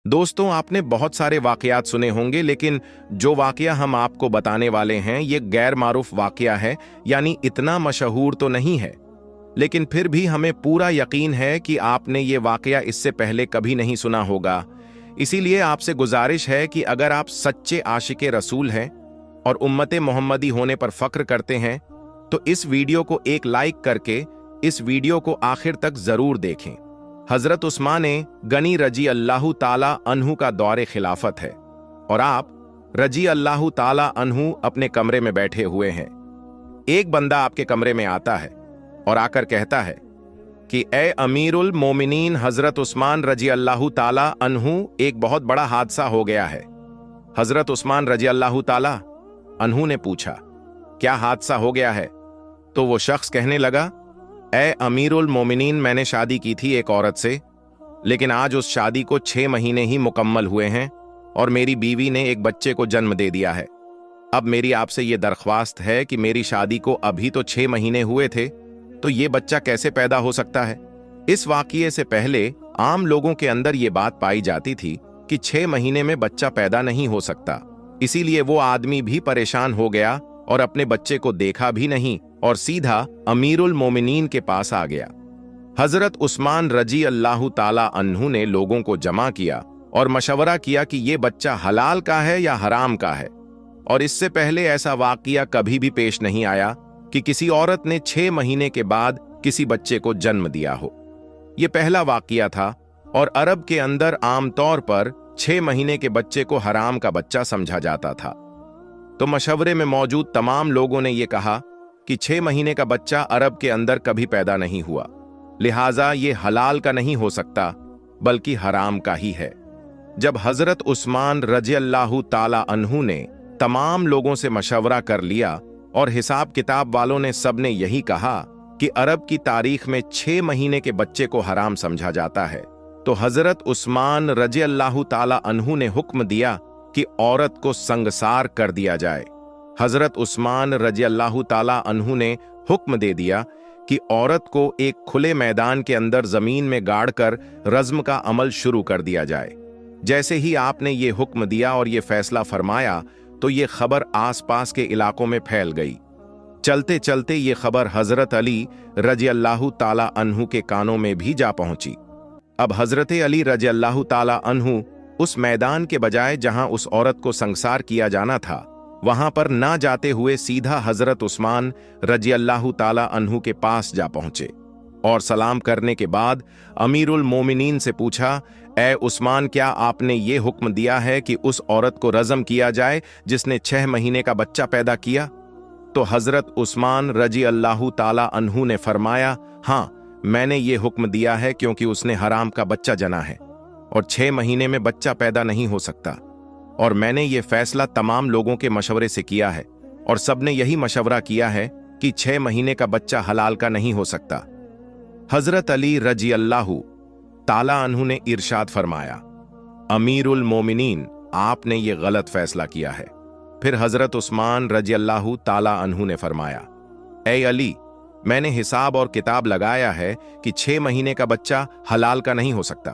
दोस्तों, आपने बहुत सारे वाकयात सुने होंगे, लेकिन जो वाकया हम आपको बताने वाले हैं ये गैर मारूफ वाकया है, यानी इतना मशहूर तो नहीं है, लेकिन फिर भी हमें पूरा यकीन है कि आपने ये वाकया इससे पहले कभी नहीं सुना होगा। इसीलिए आपसे गुजारिश है कि अगर आप सच्चे आशिके रसूल हैं और उम्मते मोहम्मदी होने पर फख्र करते हैं तो इस वीडियो को एक लाइक करके इस वीडियो को आखिर तक जरूर देखें। हजरत उस्मान गनी रजी अल्लाहु ताला अन्हु का दौरे खिलाफत है और आप रजी अल्लाहु ताला अन्हु अपने कमरे में बैठे हुए हैं। एक बंदा आपके कमरे में आता है और आकर कहता है कि ए अमीरुल मोमिनीन हजरत उस्मान रजी अल्लाहु ताला अन्हु, एक बहुत बड़ा हादसा हो गया है। हजरत उस्मान रजी अल्लाहु ताला अन्हु ने पूछा, क्या हादसा हो गया है? तो वो शख्स कहने लगा, ए अमीरुल मोमिनीन, मैंने शादी की थी एक औरत से, लेकिन आज उस शादी को 6 महीने ही मुकम्मल हुए हैं और मेरी बीवी ने एक बच्चे को जन्म दे दिया है। अब मेरी आपसे ये दरख्वास्त है कि मेरी शादी को अभी तो 6 महीने हुए थे, तो ये बच्चा कैसे पैदा हो सकता है? इस वाकये से पहले आम लोगों के अंदर ये बात पाई जाती थी कि 6 महीने में बच्चा पैदा नहीं हो सकता, इसीलिए वो आदमी भी परेशान हो गया और अपने बच्चे को देखा भी नहीं और सीधा अमीरुल मोमिनीन के पास आ गया। हजरत उस्मान रजी अल्लाहु ताला अन्हु ने लोगों को जमा किया और मशवरा किया कि ये बच्चा हलाल का है या हराम का है, और इससे पहले ऐसा वाकया कभी भी पेश नहीं आया कि किसी औरत ने 6 महीने के बाद किसी बच्चे को जन्म दिया हो। यह पहला वाकया था और अरब के अंदर आमतौर पर 6 महीने के बच्चे को हराम का बच्चा समझा जाता था। तो मशवरे में मौजूद तमाम लोगों ने यह कहा कि 6 महीने का बच्चा अरब के अंदर कभी पैदा नहीं हुआ, लिहाजा ये हलाल का नहीं हो सकता बल्कि हराम का ही है। जब हजरत उस्मान रजी अल्लाहु ताला अन्हु ने तमाम लोगों से मशवरा कर लिया और हिसाब किताब वालों ने सबने यही कहा कि अरब की तारीख में 6 महीने के बच्चे को हराम समझा जाता है, तो हजरत उस्मान रजी अल्लाहु ताला अन्हु ने हुक्म दिया कि औरत को संगसार कर दिया जाए। हजरत उस्मान रजी अल्लाहु ताला अन्हु ने हुक्म दे दिया कि औरत को एक खुले मैदान के अंदर जमीन में गाड़कर रज्म का अमल शुरू कर दिया जाए। जैसे ही आपने ये हुक्म दिया और ये फैसला फरमाया तो ये खबर आसपास के इलाकों में फैल गई। चलते चलते ये खबर हजरत अली रजी अल्लाहु ताला अन्हु के कानों में भी जा पहुंची। अब हजरत अली रजी अल्लाहु ताला अन्हु उस मैदान के बजाय जहां उस औरत को संसार किया जाना था वहां पर ना जाते हुए सीधा हजरत उस्मान रजी अल्लाहु ताला अन्हु के पास जा पहुंचे और सलाम करने के बाद अमीरुल मोमिनीन से पूछा, ए उस्मान, क्या आपने ये हुक्म दिया है कि उस औरत को रज़म किया जाए जिसने 6 महीने का बच्चा पैदा किया? तो हजरत उस्मान रजी अल्लाहु ताला अन्हु ने फरमाया, हाँ, मैंने ये हुक्म दिया है क्योंकि उसने हराम का बच्चा जना है और 6 महीने में बच्चा पैदा नहीं हो सकता, और मैंने ये फैसला तमाम लोगों के मशवरे से किया है और सबने यही मशवरा किया है कि 6 महीने का बच्चा हलाल का नहीं हो सकता। हजरत अली रजी अल्लाहु ताला अन्हु ने इरशाद फरमाया, अमीरुल मोमिनीन, आपने ये गलत फैसला किया है। फिर हजरत उस्मान रजी अल्लाहु ताला अन्हु ने फरमाया, ए अली, मैंने हिसाब और किताब लगाया है कि 6 महीने का बच्चा हलाल का नहीं हो सकता।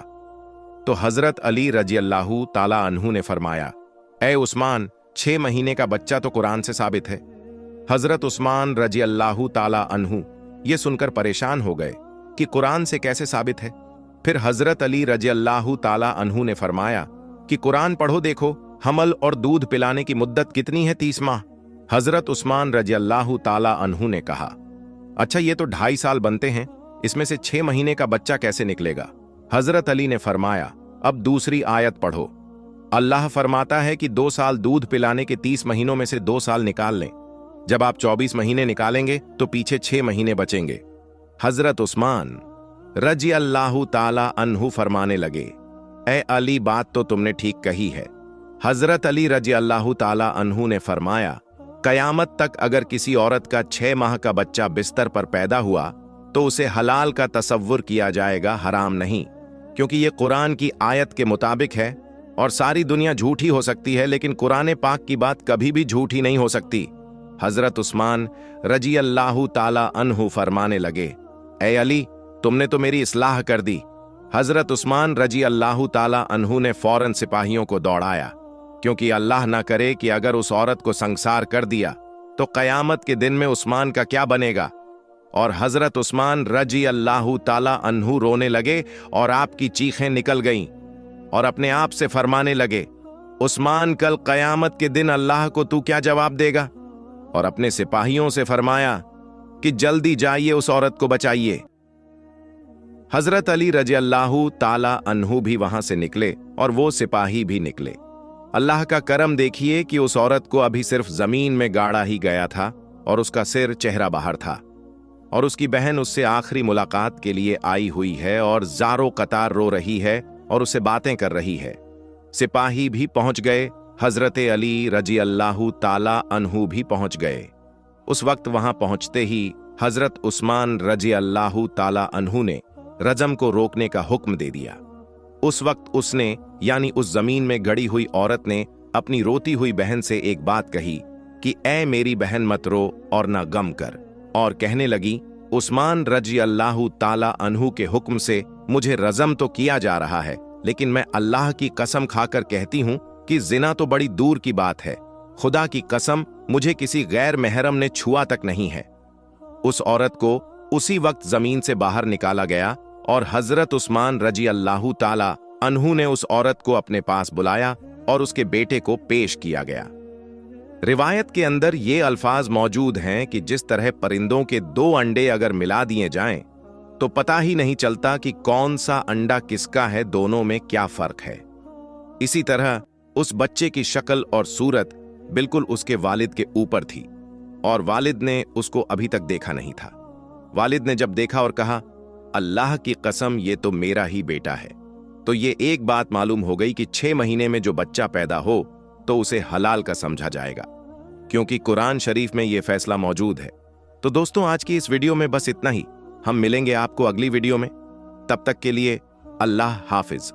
तो हजरत अली रजी अल्लाहु ताला अन्हु ने फरमाया, ए उस्मान, 6 महीने का बच्चा तो कुरान से साबित है। हजरत उस्मान रजी अल्लाहु ताला अन्हु ये सुनकर परेशान हो गए कि कुरान से कैसे साबित है। फिर हजरत अली रजी अल्लाहु ताला अन्हु ने फरमाया कि कुरान पढ़ो, देखो हमल और दूध पिलाने की मुद्दत कितनी है, 30 माह। हजरत उस्मान रजी अल्लाहु ताला अन्हु ने कहा, अच्छा ये तो 2.5 साल बनते हैं, इसमें से 6 महीने का बच्चा कैसे निकलेगा? हजरत अली ने फरमाया, अब दूसरी आयत पढ़ो। अल्लाह फरमाता है कि 2 साल दूध पिलाने के 30 महीनों में से 2 साल निकाल लें। जब आप 24 महीने निकालेंगे तो पीछे 6 महीने बचेंगे। हजरत उस्मान रजी अल्लाहु ताला अन्हु फरमाने लगे, ए अली, बात तो तुमने ठीक कही है। हजरत अली रजी अल्लाहु ताला अन्हु ने फरमाया, कयामत तक अगर किसी औरत का 6 माह का बच्चा बिस्तर पर पैदा हुआ तो उसे हलाल का तसव्वुर किया जाएगा, हराम नहीं, क्योंकि ये कुरान की आयत के मुताबिक है। और सारी दुनिया झूठी हो सकती है लेकिन कुरान पाक की बात कभी भी झूठी नहीं हो सकती। हजरत उस्मान रजी अल्लाहु ताला अन्हु फरमाने लगे, ए अली, तुमने तो मेरी इस्लाह कर दी, हजरत उस्मान रजी अल्लाह ताला अन्हु ने फौरन सिपाहियों को दौड़ाया, क्योंकि अल्लाह ना करे कि अगर उस औरत को संसार कर दिया तो कयामत के दिन में उस्मान का क्या बनेगा। और हजरत उस्मान रजी अल्लाह ताला अन्हु रोने लगे और आपकी चीखें निकल गईं और अपने आप से फरमाने लगे, उस्मान कल कयामत के दिन अल्लाह को तू क्या जवाब देगा। और अपने सिपाहियों से फरमाया कि जल्दी जाइए उस औरत को बचाइए। हजरत अली रजी अल्लाह ताला अन्हु भी वहां से निकले और वो सिपाही भी निकले। अल्लाह का करम देखिए कि उस औरत को अभी सिर्फ जमीन में गाड़ा ही गया था और उसका सिर चेहरा बाहर था, और उसकी बहन उससे आखिरी मुलाकात के लिए आई हुई है और ज़ारो कतार रो रही है और उससे बातें कर रही है। सिपाही भी पहुंच गए, हजरत अली रजी अल्लाह ताला अन्हु भी पहुंच गए। उस वक्त वहां पहुंचते ही हजरत उस्मान रजी अल्लाह ताला अन्हु ने रजम को रोकने का हुक्म दे दिया। उस वक्त उसने यानी उस जमीन में गड़ी हुई औरत ने अपनी रोती हुई बहन से एक बात कही कि ऐ मेरी बहन मत रो और ना गम कर, और कहने लगी, उस्मान रजी अल्लाह ताला अन्हु के हुक्म से मुझे रजम तो किया जा रहा है, लेकिन मैं अल्लाह की कसम खाकर कहती हूं कि जिना तो बड़ी दूर की बात है, खुदा की कसम मुझे किसी गैर महरम ने छुआ तक नहीं है। उस औरत को उसी वक्त जमीन से बाहर निकाला गया और हजरत उस्मान रजी अल्लाह ताला अन्हु ने उस औरत को अपने पास बुलाया और उसके बेटे को पेश किया गया। रिवायत के अंदर ये अल्फाज मौजूद हैं कि जिस तरह परिंदों के 2 अंडे अगर मिला दिए जाएं तो पता ही नहीं चलता कि कौन सा अंडा किसका है, दोनों में क्या फर्क है। इसी तरह उस बच्चे की शक्ल और सूरत बिल्कुल उसके वालिद के ऊपर थी और वालिद ने उसको अभी तक देखा नहीं था। वालिद ने जब देखा और कहा, अल्लाह की कसम ये तो मेरा ही बेटा है, तो ये एक बात मालूम हो गई कि 6 महीने में जो बच्चा पैदा हो तो उसे हलाल का समझा जाएगा, क्योंकि कुरान शरीफ में ये फैसला मौजूद है। तो दोस्तों, आज की इस वीडियो में बस इतना ही। हम मिलेंगे आपको अगली वीडियो में, तब तक के लिए अल्लाह हाफिज।